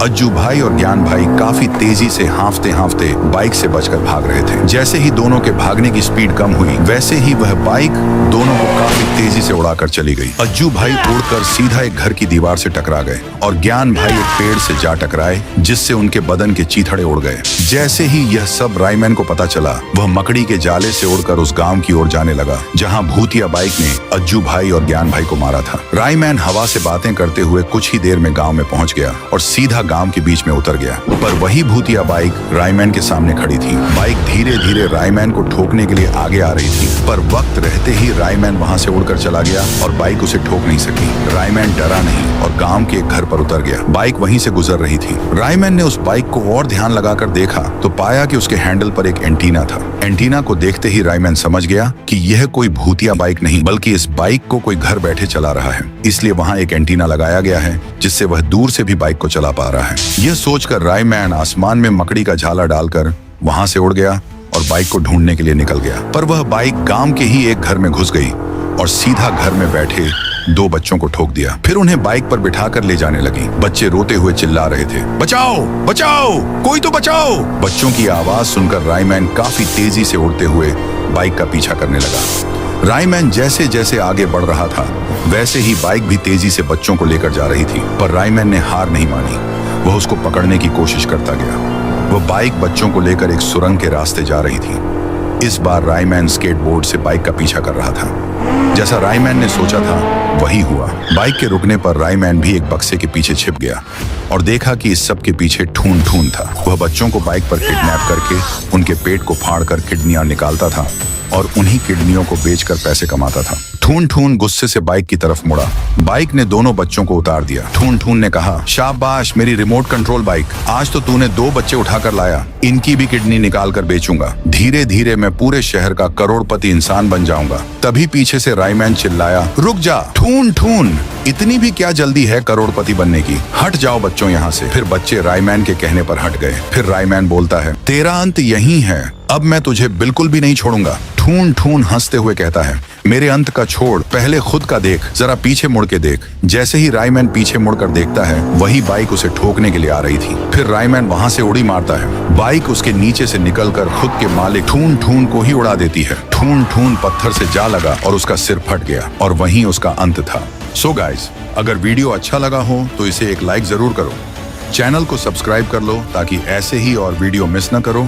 अज्जू भाई और ज्ञान भाई काफी तेजी से हांफते हांफते बाइक से बचकर भाग रहे थे। जैसे ही दोनों के भागने की स्पीड कम हुई, वैसे ही वह बाइक दोनों को काफी तेजी से उड़ाकर चली गई। अज्जू भाई उड़कर सीधा एक घर की दीवार से टकरा गए और ज्ञान भाई एक पेड़ से जा टकराए, जिससे उनके बदन के चीथड़े उड़ गए। जैसे ही यह सब रायमैन को पता चला, वह मकड़ी के जाले से उड़कर उस गांव की ओर जाने लगा जहां भूतिया बाइक ने अज्जू भाई और ज्ञान भाई को मारा था। रायमैन हवा से बातें करते हुए कुछ ही देर में गांव में पहुंच गया और सीधा गांव के बीच में उतर गया। पर वही भूतिया बाइक रायमैन के सामने खड़ी थी। बाइक धीरे धीरे रायमैन को ठोकने के लिए आगे आ रही थी, पर वक्त रहते ही रायमैन वहां से उड़कर चला गया और बाइक उसे ठोक नहीं सकी। रायमैन डरा नहीं और गांव के एक घर पर उतर गया। बाइक वहीं से गुजर रही थी। रायमैन ने उस बाइक को और ध्यान लगाकर देखा तो पाया कि उसके हैंडल पर एक एंटीना था। एंटीना को देखते ही रायमैन समझ गया कि यह कोई भूतिया बाइक नहीं, बल्कि इस बाइक को कोई घर बैठे चला रहा है। इसलिए वहां एक एंटीना लगाया गया है, जिससे वह दूर से भी बाइक को चला पा रहा है। यह सोचकर रायमैन आसमान में मकड़ी का झाला डालकर वहां से उड़ गया और बाइक को ढूंढने के लिए निकल गया। पर वह बाइक गांव के ही एक घर में घुस गई और सीधा घर में बैठे दो बच्चों को ठोक दिया। फिर उन्हें बाइक पर बिठाकर ले जाने लगी। बच्चे रोते हुए चिल्ला रहे थे, बचाओ बचाओ, कोई तो बचाओ। बच्चों की आवाज सुनकर रायमैन काफी तेजी से उड़ते हुए बाइक का पीछा करने लगा। रायमैन जैसे जैसे आगे बढ़ रहा था, वैसे ही बाइक भी तेजी से बच्चों को लेकर जा रही थी। पर रायमैन ने हार नहीं मानी। वह उसको पकड़ने की कोशिश करता गया। वह बाइक बच्चों को लेकर एक सुरंग के रास्ते जा रही थी। इस बार रायमैन स्केटबोर्ड से बाइक का पीछा कर रहा था। जैसा रायमैन ने सोचा था वही हुआ। बाइक के रुकने पर रायमैन भी एक बक्से के पीछे छिप गया और देखा कि इस सब के पीछे ठून ठून था। वह बच्चों को बाइक पर किडनैप करके उनके पेट को फाड़कर किडनियां निकालता था और उन्हीं किडनियों को बेचकर पैसे कमाता था। ठून ठून गुस्से से बाइक की तरफ मुड़ा। बाइक ने दोनों बच्चों को उतार दिया। ठून ठून ने कहा, शाबाश मेरी रिमोट कंट्रोल बाइक, आज तो तूने दो बच्चे उठाकर लाया। इनकी भी किडनी निकाल कर बेचूंगा। धीरे धीरे मैं पूरे शहर का करोड़पति इंसान बन जाऊंगा। तभी पीछे से रायमैन चिल्लाया, रुक जा ठून ठून, इतनी भी क्या जल्दी है करोड़पति बनने की? हट जाओ बच्चों यहाँ से। फिर बच्चे रायमैन के कहने पर हट गए। फिर रायमैन बोलता है, तेरा अंत यही है, अब मैं तुझे बिल्कुल भी नहीं छोड़ूंगा। ठून ठून हंसते हुए कहता है, मेरे अंत का छोड़, पहले खुद का देख, जरा पीछे मुड़ के देख। जैसे ही रायमैन पीछे मुड़कर देखता है, वही बाइक उसे ठोकने के लिए आ रही थी। फिर रायमैन वहां से उड़ी मारता है। बाइक उसके नीचे से निकलकर खुद के मालिक ठून ठून को ही उड़ा देती है। ठून ठून पत्थर से जा लगा और उसका सिर फट गया और वहीं उसका अंत था। सो गाइस, अगर वीडियो अच्छा लगा हो तो इसे एक लाइक जरूर करो। चैनल को सब्सक्राइब कर लो ताकि ऐसे ही और वीडियो मिस न करो।